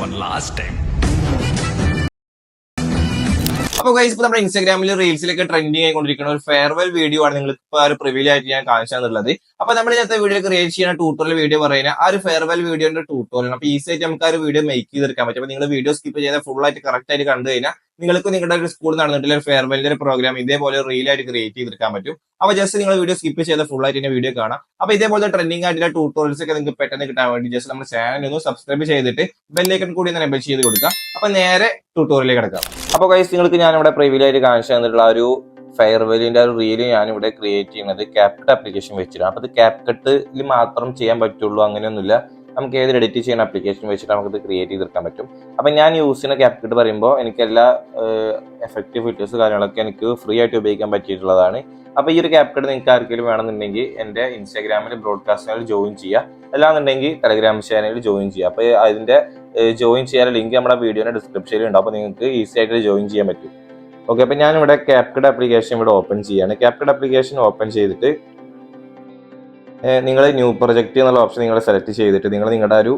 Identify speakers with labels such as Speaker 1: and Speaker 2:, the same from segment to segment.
Speaker 1: one last time.
Speaker 2: അപ്പോൾ guys ഇപ്പോൾ നമ്മുടെ ഇൻസ്റ്റാഗ്രാമിൽ റീൽസിലൊക്കെ ട്രെൻഡിങ് ആയിക്കൊണ്ടിരിക്കുന്ന ഒരു ഫെയർവെൽ വീഡിയോ ആണ് നിങ്ങൾക്ക് ഇപ്പോൾ ഒരു പ്രിവ്യൂ ആയിട്ട് ഞാൻ കാണിച്ചാന്നുള്ളത്. അപ്പോൾ നമ്മൾ ഇന്നത്തെ വീഡിയോ ക്രിയേറ്റ് ചെയ്യുന്ന ട്യൂട്ടോറിയൽ വീഡിയോ പറയുന്നത് ആ ഒരു ഫെയർവെൽ വീഡിയോന്റെ ട്യൂട്ടോറിയൽ. അപ്പോൾ ഈസി ആയിട്ട് നമുക്ക് ആ ഒരു വീഡിയോ മേക്ക് ചെയ്തെടുക്കാൻ പറ്റും. അപ്പോൾ നിങ്ങൾ വീഡിയോ സ്കിപ്പ് ചെയ്താൽ ഫുൾ ആയിട്ട് കറക്റ്റ് ആയിട്ട് കണ്ടു കഴിഞ്ഞാൽ നിങ്ങൾക്ക് നിങ്ങളുടെ ഒരു സ്കൂളിൽ നടന്നിട്ടുള്ള ഒരു ഫെയർവെല്ലിന്റെ ഒരു പ്രോഗ്രാം ഇതേപോലെ റീൽ ആയിട്ട് ക്രിയേറ്റ് ചെയ്തെടുക്കാൻ പറ്റും. അപ്പോൾ ജസ്റ്റ് നിങ്ങൾ വീഡിയോ സ്കിപ്പ് ചെയ്താൽ ഫുൾ ആയിട്ട് ഇതിന്റെ വീഡിയോ കാണാം. അപ്പോൾ ഇതേപോലെ ട്രെൻഡിങ് ആയിട്ടുള്ള ട്യൂട്ടോറിയൽസ് ഒക്കെ നിങ്ങൾക്ക് പെട്ടെന്ന് കിട്ടാൻ വേണ്ടി ജസ്റ്റ് നമ്മുടെ ചാനൽ ഒന്ന് സബ്സ്ക്രൈബ് ചെയ്തിട്ട് ബെല്ലൈക്കൺ കൂടി ഒന്ന് എനേബിൾ ചെയ്ത് കൊടുക്കുക. അപ്പോൾ നേരെ ട്യൂട്ടോറിയലിലേക്ക് കിടക്കാം. അപ്പോൾ ഗൈസ് നിങ്ങൾക്ക് ഞാൻ ഇവിടെ പ്രിവ്യൂ ആയിട്ട് കാണിച്ചു തന്നിട്ടുള്ള ഒരു ഫെയർവെല്ലിന്റെ ഒരു റീല് ഞാൻ ഇവിടെ ക്രിയേറ്റ് ചെയ്യുന്നത് ക്യാപ്കട്ട് ആപ്ലിക്കേഷൻ വെച്ചിട്ടാണ്. അപ്പോൾ ഇത് ക്യാപ്കട്ടിൽ മാത്രം ചെയ്യാൻ പറ്റുള്ളൂ, അങ്ങനെയൊന്നുമില്ല. നമുക്ക് ഏത് എഡിറ്റ് ചെയ്യുന്ന ആപ്ലിക്കേഷൻ വെച്ചിട്ട് നമുക്കിത് ക്രിയേറ്റ് ചെയ്തെടുക്കാൻ പറ്റും. അപ്പം ഞാൻ യൂസ് ചെയ്യുന്ന ക്യാപ്കട്ട് പറയുമ്പോൾ എനിക്ക് എല്ലാ എഫക്റ്റീവ് ഫീച്ചേഴ്സ് കാര്യങ്ങളൊക്കെ എനിക്ക് ഫ്രീ ആയിട്ട് ഉപയോഗിക്കാൻ പറ്റിയിട്ടുള്ളതാണ്. അപ്പോൾ ഈ ഒരു ക്യാപ്കട്ട് നിങ്ങൾക്ക് ആർക്കെങ്കിലും വേണമെന്നുണ്ടെങ്കിൽ എൻ്റെ ഇൻസ്റ്റാഗ്രാമിൽ ബ്രോഡ്കാസ്റ്റ് ചാനൽ ജോയിൻ ചെയ്യുക, അല്ലാന്നുണ്ടെങ്കിൽ ടെലഗ്രാം ചാനലിൽ ജോയിൻ ചെയ്യുക. അപ്പോൾ അതിൻ്റെ ജോയിൻ ചെയ്യാൻ ലിങ്ക് നമ്മുടെ വീഡിയോയുടെ ഡിസ്ക്രിപ്ഷനിൽ ഉണ്ടാവും. അപ്പോൾ നിങ്ങൾക്ക് ഈസി ആയിട്ട് ജോയിൻ ചെയ്യാൻ പറ്റും. ഓക്കെ, അപ്പോൾ ഞാനിവിടെ ക്യാപ്കട്ട് ആപ്ലിക്കേഷൻ ഇവിടെ ഓപ്പൺ ചെയ്യാണ്. ക്യാപ്കട്ട് ആപ്ലിക്കേഷൻ ഓപ്പൺ ചെയ്തിട്ട് നിങ്ങൾ ന്യൂ പ്രൊജക്റ്റ് എന്നുള്ള ഓപ്ഷൻ നിങ്ങൾ സെലക്ട് ചെയ്തിട്ട് നിങ്ങൾ നിങ്ങളുടെ ഒരു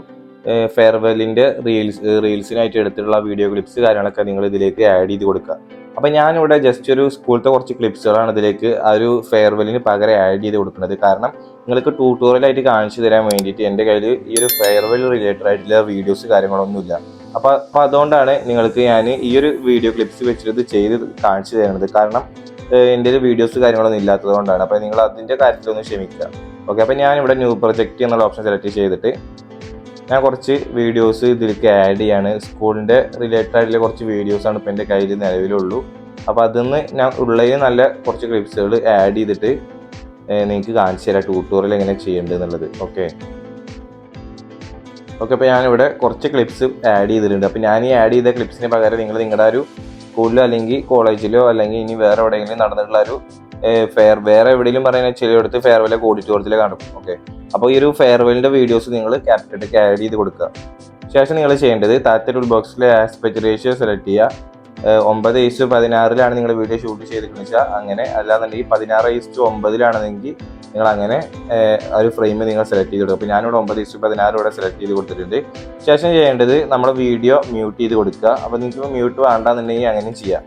Speaker 2: ഫെയർവെല്ലിൻ്റെ റീൽസിനായിട്ട് എടുത്തിട്ടുള്ള വീഡിയോ ക്ലിപ്സ് കാര്യങ്ങളൊക്കെ നിങ്ങൾ ഇതിലേക്ക് ആഡ് ചെയ്ത് കൊടുക്കുക. അപ്പം ഞാനിവിടെ ജസ്റ്റ് ഒരു സ്കൂളത്തെ കുറച്ച് ക്ലിപ്സുകളാണ് ഇതിലേക്ക് ആ ഒരു ഫെയർവെല്ലിന് പകരം ആഡ് ചെയ്ത് കൊടുക്കുന്നത്. കാരണം നിങ്ങൾക്ക് ട്യൂട്ടോറിയലായിട്ട് കാണിച്ചു തരാൻ വേണ്ടിയിട്ട് എൻ്റെ കയ്യിൽ ഈ ഒരു ഫെയർവെൽ റിലേറ്റഡ് ആയിട്ടുള്ള വീഡിയോസ് കാര്യങ്ങളൊന്നുമില്ല. അപ്പോൾ അതുകൊണ്ടാണ് നിങ്ങൾക്ക് ഞാൻ ഈ ഒരു വീഡിയോ ക്ലിപ്സ് വെച്ചിട്ട് ചെയ്ത് കാണിച്ചു തരുന്നത്. കാരണം എൻ്റെ ഒരു വീഡിയോസ് കാര്യങ്ങളൊന്നും ഇല്ലാത്തത് കൊണ്ടാണ്. അപ്പോൾ നിങ്ങൾ അതിൻ്റെ കാര്യത്തിലൊന്ന് ക്ഷമിക്കുക. ഓക്കെ, അപ്പോൾ ഞാനിവിടെ ന്യൂ പ്രൊജക്റ്റ് എന്നുള്ള ഓപ്ഷൻ സെലക്ട് ചെയ്തിട്ട് ഞാൻ കുറച്ച് വീഡിയോസ് ഇതിലേക്ക് ആഡ് ചെയ്യാണ്. സ്കൂളിൻ്റെ റിലേറ്റഡ് ആയിട്ടുള്ള കുറച്ച് വീഡിയോസാണ് ഇപ്പോൾ എൻ്റെ കയ്യിൽ നിലവിലുള്ളൂ. അപ്പോൾ അതിന്ന് ഞാൻ ഉള്ളതിൽ നല്ല കുറച്ച് ക്ലിപ്സുകൾ ആഡ് ചെയ്തിട്ട് നിങ്ങൾക്ക് കാണിച്ചു തരാം ട്യൂട്ടോറിയൽ എങ്ങനെ ചെയ്യേണ്ടത് എന്നുള്ളത്. ഓക്കെ, അപ്പോൾ ഞാനിവിടെ കുറച്ച് ക്ലിപ്സ് ആഡ് ചെയ്തിട്ടുണ്ട്. അപ്പോൾ ഞാൻ ഈ ആഡ് ചെയ്ത ക്ലിപ്സിന് പകരം നിങ്ങൾ നിങ്ങളുടെ ഒരു സ്കൂളിലോ അല്ലെങ്കിൽ കോളേജിലോ അല്ലെങ്കിൽ ഇനി വേറെ എവിടെയെങ്കിലും നടന്നിട്ടുള്ള ഒരു വേറെ എവിടെയെങ്കിലും പറയുന്ന ചിലയിടത്ത് ഫെയർവെല്ലൊക്കെ ഓഡിറ്റോറിയത്തിൽ കാണും. ഓക്കെ, അപ്പോൾ ഈ ഒരു ഫെയർവെല്ലിൻ്റെ വീഡിയോസ് നിങ്ങൾ ക്യാപ്കട്ടിലേക്ക് ആഡ് ചെയ്ത് കൊടുക്കുക. ശേഷം നിങ്ങൾ ചെയ്യേണ്ടത് താഴത്തെ ടൂൾ ബോക്സിലെ ആസ്പെക്ട് റേഷ്യോ സെലക്ട് ചെയ്യുക. 9:16 നിങ്ങൾ വീഡിയോ ഷൂട്ട് ചെയ്തിരിക്കുന്നത് വെച്ചാൽ അങ്ങനെ, അല്ലാന്നുണ്ടെങ്കിൽ 16:9 നിങ്ങൾ അങ്ങനെ ഒരു ഫ്രെയിം നിങ്ങൾ സെലക്ട് ചെയ്ത് കൊടുക്കുക. അപ്പോൾ ഞാനിവിടെ 9:16 ഇവിടെ സെലക്ട് ചെയ്ത് കൊടുത്തിട്ടുണ്ട്. ശേഷം ചെയ്യേണ്ടത് നമ്മുടെ വീഡിയോ മ്യൂട്ട് ചെയ്ത് കൊടുക്കുക. അപ്പോൾ നിങ്ങൾക്ക് മ്യൂട്ട് വേണ്ടാന്നുണ്ടെങ്കിൽ അങ്ങനെയും ചെയ്യാം.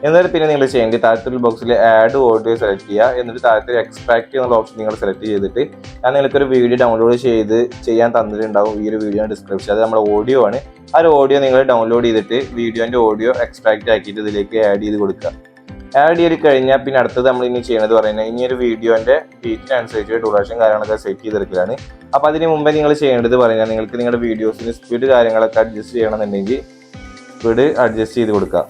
Speaker 2: എന്നിട്ട് പിന്നെ നിങ്ങൾ ചെയ്യേണ്ടത് താഴത്തെ ബോക്സിൽ ആഡ് ഓഡിയോ സെലക്ട് ചെയ്യുക. എന്നിട്ട് താഴത്തെ എക്സ്ട്രാക്ട് എന്നുള്ള ഓപ്ഷൻ നിങ്ങൾ സെലക്ട് ചെയ്തിട്ട് ഞാൻ നിങ്ങൾക്കൊരു വീഡിയോ ഡൗൺലോഡ് ചെയ്യാൻ തന്നിട്ടുണ്ടാവും ഈ ഒരു വീഡിയോ ഡിസ്ക്രിപ്ഷൻ. അത് നമ്മുടെ ഓഡിയോ ആണ്. ആ ഒരു ഓഡിയോ നിങ്ങൾ ഡൗൺലോഡ് ചെയ്തിട്ട് വീഡിയോൻ്റെ ഓഡിയോ എക്സ്ട്രാക്ട് ആക്കിയിട്ട് ഇതിലേക്ക് ആഡ് ചെയ്ത് കൊടുക്കുക. ആഡ് ചെയ്ത് കഴിഞ്ഞാൽ പിന്നെ അടുത്തത് നമ്മൾ ഇനി ചെയ്യുന്നത് പറയുന്നത് ഇനി ഒരു വീഡിയോൻ്റെ ബീറ്റിനനുസരിച്ച് ഡ്യൂറേഷൻ കാര്യങ്ങളൊക്കെ സെറ്റ് ചെയ്തെടുക്കലാണ്. അപ്പോൾ അതിന് മുമ്പേ നിങ്ങൾ ചെയ്യേണ്ടത് പറഞ്ഞാൽ നിങ്ങൾക്ക് നിങ്ങളുടെ വീഡിയോസിന് സ്പീഡ് കാര്യങ്ങളൊക്കെ അഡ്ജസ്റ്റ് ചെയ്യണമെന്നുണ്ടെങ്കിൽ സ്പീഡ് അഡ്ജസ്റ്റ് ചെയ്ത് കൊടുക്കുക.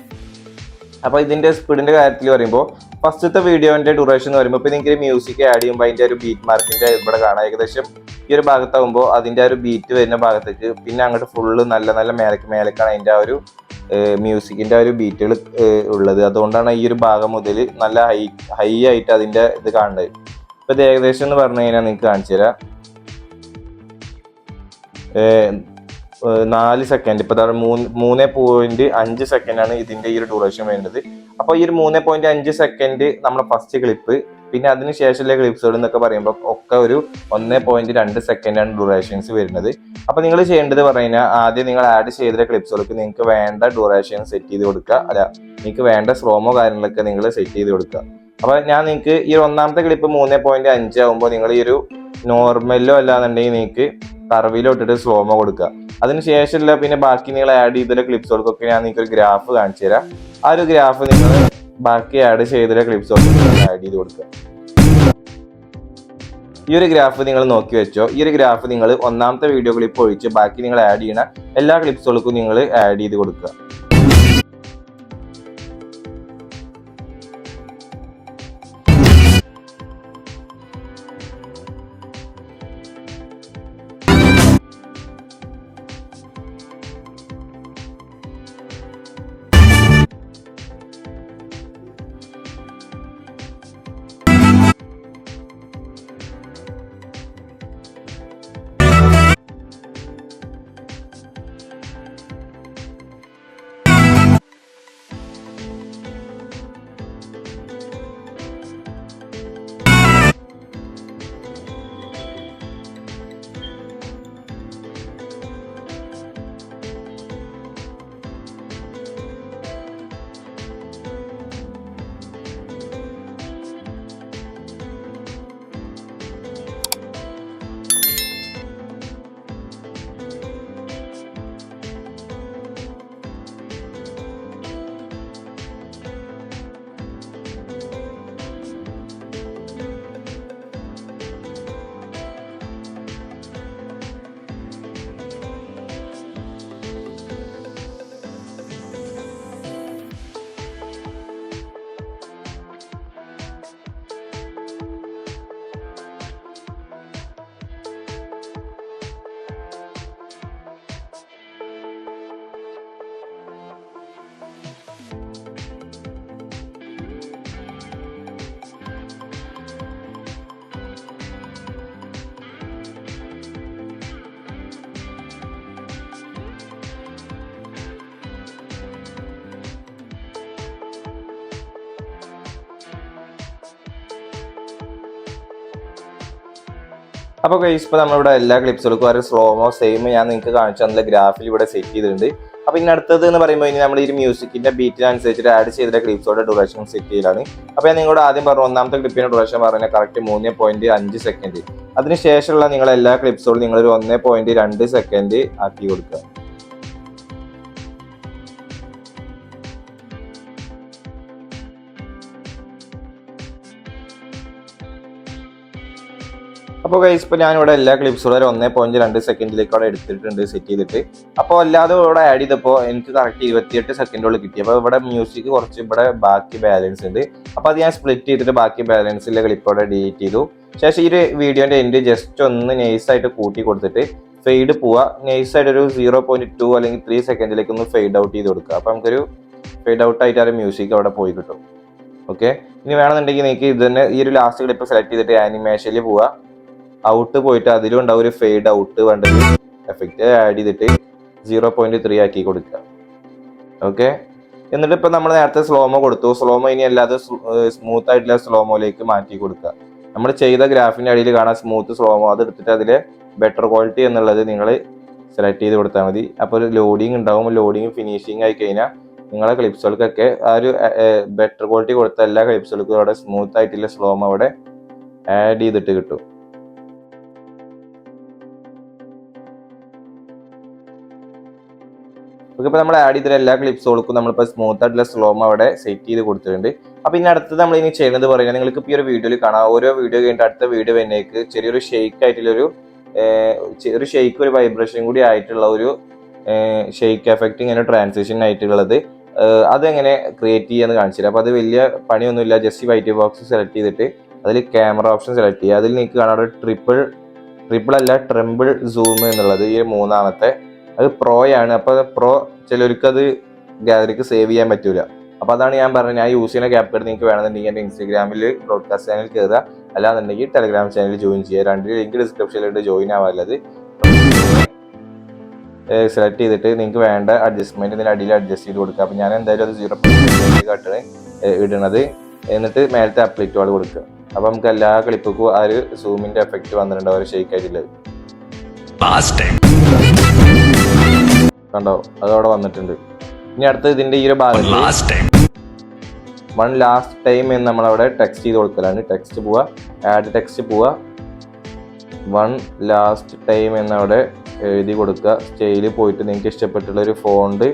Speaker 2: അപ്പോൾ ഇതിൻ്റെ സ്പീഡിൻ്റെ കാര്യത്തിൽ പറയുമ്പോൾ ഫസ്റ്റത്തെ വീഡിയോൻ്റെ ഡ്യൂറേഷൻ എന്ന് പറയുമ്പോൾ ഇപ്പോൾ നിങ്ങൾക്ക് മ്യൂസിക് ആഡ് ചെയ്യുമ്പോൾ അതിൻ്റെ ഒരു ബീറ്റ് മാർക്കിൻ്റെ ഇവിടെ കാണാം. ഏകദേശം ഈ ഒരു ഭാഗത്താകുമ്പോൾ അതിൻ്റെ ഒരു ബീറ്റ് വരുന്ന ഭാഗത്തേക്ക് പിന്നെ അങ്ങോട്ട് ഫുള്ള് നല്ല നല്ല മേലക്കാണ് അതിൻ്റെ ആ ഒരു മ്യൂസിക്കിൻ്റെ ഒരു ബീറ്റുകൾ ഉള്ളത്. അതുകൊണ്ടാണ് ഈ ഒരു ഭാഗം മുതൽ നല്ല ഹൈ ആയിട്ട് അതിൻ്റെ ഇത് കാണുന്നത്. ഇപ്പോൾ ഇത് ഏകദേശം എന്ന് പറഞ്ഞു കഴിഞ്ഞാൽ നിങ്ങൾക്ക് കാണിച്ചു തരാം. 4 സെക്കൻഡ്, ഇപ്പോൾ 3.5 സെക്കൻഡാണ് ഇതിൻ്റെ ഈ ഒരു ഡ്യൂറേഷൻ വേണ്ടത്. അപ്പോൾ ഈ ഒരു 3.5 സെക്കൻഡ് നമ്മുടെ ഫസ്റ്റ് ക്ലിപ്പ്, പിന്നെ അതിന് ശേഷമുള്ള ക്ലിപ്സുകൾ എന്നൊക്കെ പറയുമ്പോൾ ഒക്കെ ഒരു 1.2 സെക്കൻഡാണ് ഡ്യൂറേഷൻസ് വരുന്നത്. അപ്പോൾ നിങ്ങൾ ചെയ്യേണ്ടത് പറഞ്ഞാൽ ആദ്യം നിങ്ങൾ ആഡ് ചെയ്ത ക്ലിപ്സുകൾക്ക് നിങ്ങൾക്ക് വേണ്ട ഡ്യൂറേഷൻ സെറ്റ് ചെയ്ത് കൊടുക്കുക. അല്ല, നിങ്ങൾക്ക് വേണ്ട സ്ലോമോ കാര്യങ്ങളൊക്കെ നിങ്ങൾ സെറ്റ് ചെയ്ത് കൊടുക്കുക. അപ്പോൾ ഞാൻ നിങ്ങൾക്ക് ഈ ഒന്നാമത്തെ ക്ലിപ്പ് 3.5 ആകുമ്പോൾ നിങ്ങൾ ഈ ഒരു നോർമലോ അല്ലാന്നുണ്ടെങ്കിൽ നിങ്ങൾക്ക് കർവിലോ ഇട്ടിട്ട് സ്ലോമോ കൊടുക്കുക. അതിന് ശേഷമുള്ള പിന്നെ ബാക്കി നിങ്ങൾ ആഡ് ചെയ്ത ക്ലിപ്സുകൾക്കൊക്കെ ഞാൻ നിങ്ങൾക്ക് ഒരു ഗ്രാഫ് കാണിച്ചു തരാം. ആ ഒരു ഗ്രാഫ് നിങ്ങൾ ബാക്കി ആഡ് ചെയ്ത ക്ലിപ്സുകൾക്ക് ആഡ് ചെയ്ത് കൊടുക്കുക. ഈ ഒരു ഗ്രാഫ് നിങ്ങൾ നോക്കി വെച്ചോ. ഈ ഒരു ഗ്രാഫ് നിങ്ങൾ ഒന്നാമത്തെ വീഡിയോ ക്ലിപ്പ് ഒഴിച്ച് ബാക്കി നിങ്ങൾ ആഡ് ചെയ്യുന്ന എല്ലാ ക്ലിപ്സുകൾക്കും നിങ്ങൾ ആഡ് ചെയ്ത് കൊടുക്കുക. അപ്പോൾ ഗൈസ് ഇപ്പോൾ നമ്മളിവിടെ എല്ലാ ക്ലിപ്സുകൾക്കും ഒരു സ്ലോമോ സെയിം ഞാൻ നിങ്ങൾക്ക് കാണിച്ചു തന്ന ഗ്രാഫിൽ ഇവിടെ സെറ്റ് ചെയ്തിട്ടുണ്ട്. അപ്പോൾ ഇനി അടുത്തത് എന്ന് പറയുമ്പോൾ ഇനി നമ്മൾ ഈ മ്യൂസിക്കിന്റെ ബീറ്റിനനുസരിച്ചിട്ട് ആഡ് ചെയ്ത ക്ലിപ്സോടെ ഡ്യൂറേഷൻ സെറ്റ് ചെയ്യലാണ്. അപ്പോൾ ഞാൻ നിങ്ങളോട് ആദ്യം പറഞ്ഞു ഒന്നാമത്തെ ക്ലിപ്പിന്റെ ഡ്യൂറേഷൻ പറഞ്ഞാൽ കറക്റ്റ് 3.5 സെക്കൻഡ്. അതിനുശേഷമുള്ള നിങ്ങളെ എല്ലാ ക്ലിപ്സോടും നിങ്ങളൊരു 1.2 സെക്കൻഡ് ആക്കി കൊടുക്കുക. അപ്പോൾ ഗൈസ് ഇപ്പോൾ ഞാനിവിടെ എല്ലാ ക്ലിപ്സുകളും 1.2 സെക്കൻഡിലേക്കാണ് എടുത്തിട്ടുണ്ട് സെറ്റ് ചെയ്തിട്ട്. അപ്പോൾ അല്ലാതെ ഇവിടെ ആഡ് ചെയ്തപ്പോൾ എനിക്ക് കറക്റ്റ് 28 സെക്കൻഡോളം കിട്ടി. അപ്പോൾ ഇവിടെ മ്യൂസിക് കുറച്ച് ഇവിടെ ബാക്കി ബാലൻസ് ഉണ്ട്. അപ്പോൾ അത് ഞാൻ സ്പ്ലിറ്റ് ചെയ്തിട്ട് ബാക്കി ബാലൻസിലെ ക്ലിപ്പോടെ ഡിലീറ്റ് ചെയ്തു. ശേഷം ഈ ഒരു വീഡിയോന്റെ എൻഡ് ജസ്റ്റ് ഒന്ന് നൈസായിട്ട് കൂട്ടി കൊടുത്തിട്ട് ഫെയ്ഡ് പോവുക. നൈസായിട്ട് ഒരു 0.2 അല്ലെങ്കിൽ 3 സെക്കൻഡിലേക്ക് ഒന്ന് ഫെയ്ഡ് ഔട്ട് ചെയ്ത് കൊടുക്കുക. അപ്പോൾ നമുക്കൊരു ഫെയ്ഡ് ഔട്ട് ആയിട്ട് ആ മ്യൂസിക് അവിടെ പോയി കിട്ടും. ഓക്കെ, ഇനി വേണമെന്നുണ്ടെങ്കിൽ നിങ്ങൾക്ക് ഇത് തന്നെ ഈ ഒരു ലാസ്റ്റ് ക്ലിപ്പ് സെലക്ട് ചെയ്തിട്ട് ആനിമേഷനിൽ പോവുക. ഔട്ട് പോയിട്ട് അതിലും ഉണ്ടാവും ഒരു ഫെയ്ഡ് ഔട്ട് വേണ്ടത് എഫക്റ്റ് ആഡ് ചെയ്തിട്ട് 0.3 ആക്കി കൊടുക്കുക. ഓക്കെ, എന്നിട്ട് ഇപ്പൊ നമ്മൾ നേരത്തെ സ്ലോമോ കൊടുത്തു. സ്ലോമോ ഇനി അല്ലാതെ സ്മൂത്ത് ആയിട്ടുള്ള സ്ലോമോയിലേക്ക് മാറ്റി കൊടുക്കുക. നമ്മൾ ചെയ്ത ഗ്രാഫിന്റെ അടിയിൽ കാണാൻ സ്മൂത്ത് സ്ലോമോ, അത് എടുത്തിട്ട് അതിൽ ബെറ്റർ ക്വാളിറ്റി എന്നുള്ളത് നിങ്ങൾ സെലക്ട് ചെയ്ത് കൊടുത്താൽ മതി. അപ്പോൾ ഒരു ലോഡിങ് ഉണ്ടാവും. ലോഡിങ് ഫിനിഷിങ് ആയി കഴിഞ്ഞാൽ നിങ്ങളെ ക്ലിപ്സുകൾക്കൊക്കെ ആ ഒരു ബെറ്റർ ക്വാളിറ്റി കൊടുത്ത എല്ലാ ക്ലിപ്സുകൾക്കും അവിടെ സ്മൂത്ത് ആയിട്ടുള്ള സ്ലോമോ അവിടെ ആഡ് ചെയ്തിട്ട് കിട്ടും. ഓക്കെ, ഇപ്പോൾ നമ്മൾ ആഡ് ചെയ്ത എല്ലാ ക്ലിപ്സുകൾക്കും നമ്മളിപ്പോൾ സ്മൂത്ത് ആയിട്ടുള്ള സ്ലോമോ അവിടെ സെറ്റ് ചെയ്ത് കൊടുത്തിട്ടുണ്ട്. അപ്പോൾ ഇനി അടുത്തത് നമ്മൾ ഇനി ചെയ്യുന്നത് പറയുന്നത് നിങ്ങൾക്ക് ഇപ്പോൾ ഈ ഒരു വീഡിയോയിൽ കാണാം. ഓരോ വീഡിയോ കഴിഞ്ഞിട്ട് അടുത്ത വീഡിയോ വരുന്നേക്ക് ചെറിയൊരു ഷെയ്ക്ക് ആയിട്ടുള്ളൊരു ഒരു ഷെയ്ക്ക് ഒരു വൈബ്രേഷൻ കൂടി ആയിട്ടുള്ള ഒരു ഷെയ്ക്ക് എഫക്റ്റ് ഇങ്ങനെ ട്രാൻസിഷൻ ആയിട്ടുള്ളത് അതെങ്ങനെ ക്രിയേറ്റ് ചെയ്യാന്ന് കാണിച്ചു തരാം. അപ്പോൾ അത് വലിയ പണിയൊന്നുമില്ല. ജസ്റ്റ് വൈറ്റ് ബോക്സ് സെലക്ട് ചെയ്തിട്ട് അതിൽ ക്യാമറ ഓപ്ഷൻ സെലക്ട് ചെയ്യുക. അതിൽ നിങ്ങൾക്ക് കാണാം ട്രിപ്പിൾ അല്ല ട്രെമ്പിൾ സൂം എന്നുള്ളത് ഈ മൂന്നാമത്തെ അത് പ്രോയാണ്. അപ്പോൾ പ്രോ ചിലർക്ക് അത് ഗാലറിക്ക് സേവ് ചെയ്യാൻ പറ്റൂല. അപ്പോൾ അതാണ് ഞാൻ പറഞ്ഞത്. ഞാൻ യൂസ് ചെയ്യുന്ന ക്യാപ്കട്ട് നിങ്ങൾക്ക് വേണമെന്നുണ്ടെങ്കിൽ എൻ്റെ ഇൻസ്റ്റാഗ്രാമിൽ ബ്രോഡ്കാസ്റ്റ് ചാനൽ കയറുക, അല്ലാന്നുണ്ടെങ്കിൽ ടെലഗ്രാം ചാനൽ ജോയിൻ ചെയ്യുക. രണ്ട് ലിങ്ക് ഡിസ്ക്രിപ്ഷനിലുണ്ട് ജോയിൻ ആവാനുള്ളത്. സെലക്ട് ചെയ്തിട്ട് നിങ്ങൾക്ക് വേണ്ട അഡ്ജസ്റ്റ്മെന്റ് ഇതിന് അടിയിൽ അഡ്ജസ്റ്റ് ചെയ്ത് കൊടുക്കുക. അപ്പോൾ ഞാൻ എന്തായാലും അത് 0.5 ഇടണത്. എന്നിട്ട് മേലത്തെ അപ്ലൈറ്റ് വാൾ കൊടുക്കുക. അപ്പോൾ നമുക്ക് എല്ലാ ക്ലിപ്പുക്കും ആ ഒരു സൂമിന്റെ എഫക്റ്റ് വന്നിട്ടുണ്ട്, ഒരു ഷെയ്ക്ക് ആയിട്ടുള്ളത് കണ്ടോ, അതവിടെ വന്നിട്ടുണ്ട്. ഇനി അടുത്ത് ഇതിന്റെ ഈ ഒരു ഭാഗത്ത് വൺ ലാസ്റ്റ് ടൈം എന്ന് നമ്മളവിടെ ടെക്സ്റ്റ് ചെയ്ത് കൊടുക്കലാണ്. ടെക്സ്റ്റ് പോവുക, ആഡ് ടെക്സ്റ്റ് പോവുക, വൺ ലാസ്റ്റ് ടൈം എന്നവിടെ എഴുതി കൊടുക്കുക. സ്റ്റൈലിൽ പോയിട്ട് നിങ്ങൾക്ക് ഇഷ്ടപ്പെട്ടുള്ള ഒരു ഫോണ്ട്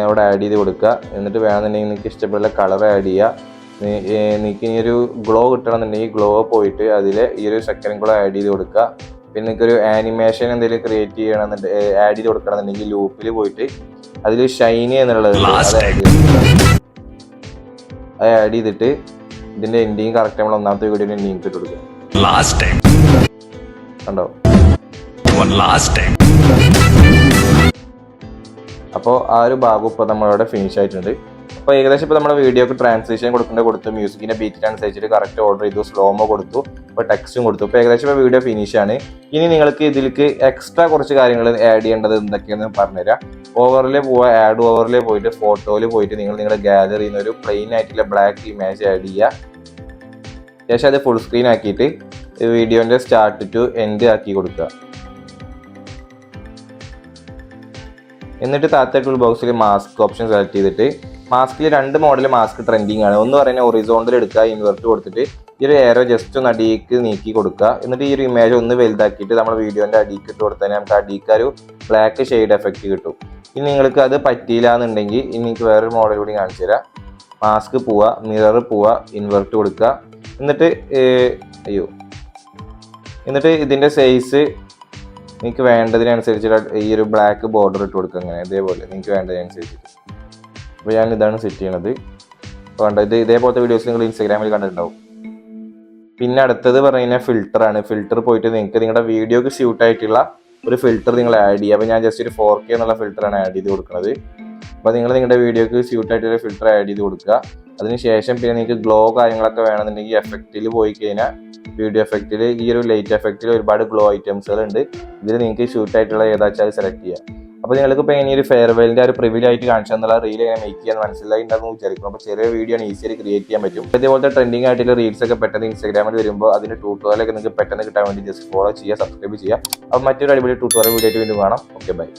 Speaker 2: അവിടെ ആഡ് ചെയ്ത് കൊടുക്കുക. എന്നിട്ട് വേണമെന്നുണ്ടെങ്കിൽ നിങ്ങൾക്ക് ഇഷ്ടപ്പെട്ടുള്ള കളർ ആഡ് ചെയ്യുക. നിങ്ങൾക്ക് ഇനി ഒരു ഗ്ലോ കിട്ടണമെന്നുണ്ടെങ്കിൽ ഗ്ലോ പോയിട്ട് അതിൽ ഈ ഒരു സെക്കൻഡ് ഗ്ലോ ആഡ് ചെയ്ത് കൊടുക്കുക. പിന്നെ നിങ്ങൾക്കൊരു ആനിമേഷൻ എന്തെങ്കിലും ക്രിയേറ്റ് ചെയ്യണമെന്നുണ്ടെങ്കിൽ ആഡ് ചെയ്ത് കൊടുക്കണമെന്നുണ്ടെങ്കിൽ ലൂപ്പിൽ പോയിട്ട് അതിൽ ഷൈനി എന്നുള്ളത് അത് ആഡ് ചെയ്തിട്ട് ഇതിന്റെ എൻഡിങ് കറക്റ്റ് നമ്മൾ ഒന്നാമത്തെ വീഡിയോയിൽ എൻഡിങ് ഇട്ട് കൊടുക്കുക. കണ്ടോ, അപ്പോൾ ആ ഒരു ഭാഗം ഇപ്പോൾ നമ്മളവിടെ ഫിനിഷ് ആയിട്ടുണ്ട്. അപ്പോൾ ഏകദേശം ഇപ്പോൾ നമ്മുടെ വീഡിയോക്ക് ട്രാൻസ്ലേഷൻ കൊടുത്തു, മ്യൂസിക്കിന്റെ ബീറ്റിനനുസരിച്ചിട്ട് കറക്റ്റ് ഓർഡർ ചെയ്തു, സ്ലോമോ കൊടുത്തു, ഇപ്പോൾ ടെക്സ്റ്റും കൊടുത്തു. ഇപ്പോൾ ഏകദേശം ഇപ്പോൾ വീഡിയോ ഫിനിഷ് ആണ്. ഇനി നിങ്ങൾക്ക് ഇതിലേക്ക് എക്സ്ട്രാ കുറച്ച് കാര്യങ്ങൾ ആഡ് ചെയ്യേണ്ടത് എന്തൊക്കെയാണെന്ന് പറഞ്ഞുതരാം. ഓവറിലേ പോവുക, ആഡ് ഓവറിലേ പോയിട്ട് ഫോട്ടോയിൽ പോയിട്ട് നിങ്ങൾ നിങ്ങളുടെ ഗാലറിയിൽ നിന്ന് ഒരു പ്ലെയിൻ ആയിട്ടുള്ള ബ്ലാക്ക് ഇമേജ് ആഡ് ചെയ്യുക. ശേഷം അത് ഫുൾ സ്ക്രീൻ ആക്കിയിട്ട് വീഡിയോന്റെ സ്റ്റാർട്ട് ടു എൻഡ് ആക്കി കൊടുക്കുക. എന്നിട്ട് താഴത്തെ ടൂൾ ബോക്സിൽ മാസ്ക് ഓപ്ഷൻ സെലക്ട് ചെയ്തിട്ട് മാസ്കിൽ 2 മോഡൽ മാസ്ക് ട്രെൻഡിങ് ആണ്. ഒന്ന് പറയുന്നത് ഒറിസോണ്ടൽ എടുക്കുക, ഇൻവെർട്ട് കൊടുത്തിട്ട് ഈ ഒരു ഏരോ ജസ്റ്റ് ഒന്ന് അടിയിക്ക് നീക്കി കൊടുക്കുക. എന്നിട്ട് ഈ ഒരു ഇമേജ് ഒന്ന് വലുതാക്കിയിട്ട് നമ്മൾ വീഡിയോന്റെ അടിയിക്ക് ഇട്ട് കൊടുത്താൽ നമുക്ക് അടിയിക്ക് ഒരു ബ്ലാക്ക് ഷെയ്ഡ് എഫക്റ്റ് കിട്ടും. ഇനി നിങ്ങൾക്ക് അത് പറ്റിയില്ല എന്നുണ്ടെങ്കിൽ ഇനി എനിക്ക് വേറൊരു മോഡൽ കൂടി കാണിച്ചു തരാം. മാസ്ക് പോവുക, മിറർ പോവുക, ഇൻവെർട്ട് കൊടുക്കുക. എന്നിട്ട് ഇതിന്റെ സൈസ് നിങ്ങൾക്ക് വേണ്ടതിനനുസരിച്ച് ഈ ഒരു ബ്ലാക്ക് ബോർഡർ ഇട്ട് കൊടുക്കുക. അങ്ങനെ ഇതേപോലെ നിങ്ങൾക്ക് വേണ്ടതിനനുസരിച്ചിട്ട്. അപ്പോൾ ഞാൻ ഇതാണ് സെറ്റ് ചെയ്യണത്. വേണ്ട ഇതേപോലത്തെ വീഡിയോസ് നിങ്ങൾ ഇൻസ്റ്റാഗ്രാമിൽ കണ്ടിട്ടുണ്ടാവും. പിന്നെ അടുത്തത് പറയുന്നത് ഫിൽറ്ററാണ്. ഫിൽറ്റർ പോയിട്ട് നിങ്ങൾക്ക് നിങ്ങളുടെ വീഡിയോക്ക് സ്യൂട്ട് ആയിട്ടുള്ള ഒരു ഫിൽറ്റർ നിങ്ങൾ ആഡ് ചെയ്യുക. അപ്പോൾ ഞാൻ ജസ്റ്റ് ഒരു 4K എന്നുള്ള ഫിൽറ്ററാണ് ആഡ് ചെയ്ത് കൊടുക്കുന്നത്. അപ്പോൾ നിങ്ങൾ നിങ്ങളുടെ വീഡിയോക്ക് സ്യൂട്ട് ആയിട്ടുള്ള ഫിൽറ്റർ ആഡ് ചെയ്ത് കൊടുക്കുക. അതിനുശേഷം പിന്നെ നിങ്ങൾക്ക് ഗ്ലോ കാര്യങ്ങളൊക്കെ വേണമെന്നുണ്ടെങ്കിൽ എഫക്റ്റിൽ പോയി കഴിഞ്ഞാൽ വീഡിയോ എഫക്റ്റിൽ ഈ ഒരു ലൈറ്റ് എഫക്റ്റിൽ ഒരുപാട് ഗ്ലോ ഐറ്റംസുകൾ ഉണ്ട്. ഇതിൽ നിങ്ങൾക്ക് സ്യൂട്ട് ആയിട്ടുള്ള ഏതാച്ചാൽ സെലക്ട് ചെയ്യുക. അപ്പോൾ നിങ്ങൾക്ക് ഇപ്പോൾ ഇനി ഒരു ഫെയർവെല്ലിൻ്റെ ഒരു പ്രിവ്യൂ ആയിട്ട് കാണിച്ചു എന്നുള്ള റീൽ എങ്ങനെ മേക്ക് ചെയ്യാൻ മനസ്സിലായിട്ടുണ്ടെന്ന് വിചാരിക്കുന്നു. അപ്പോൾ ചെറിയ വീഡിയോ ആണ് ഈസിയായി ക്രിയേറ്റ് ചെയ്യാൻ പറ്റും. ഇതേപോലത്തെ ട്രെൻഡിങ് ആയിട്ടുള്ള റീൽസ് ഒക്കെ പെട്ടെന്ന് ഇൻസ്റ്റാഗ്രാമിൽ വരുമ്പോൾ അതിന്റെ ട്യൂട്ടോറിയലൊക്കെ നിങ്ങൾക്ക് പെട്ടെന്ന് കിട്ടാൻ വേണ്ടി ജസ്റ്റ് ഫോളോ ചെയ്യുക, സബ്സ്ക്രൈബ് ചെയ്യുക. അപ്പോൾ മറ്റൊരു അടിപൊളി ട്യൂട്ടോറിയൽ വീഡിയോ ആയിട്ട് വീണ്ടും കാണാം. Okay, by.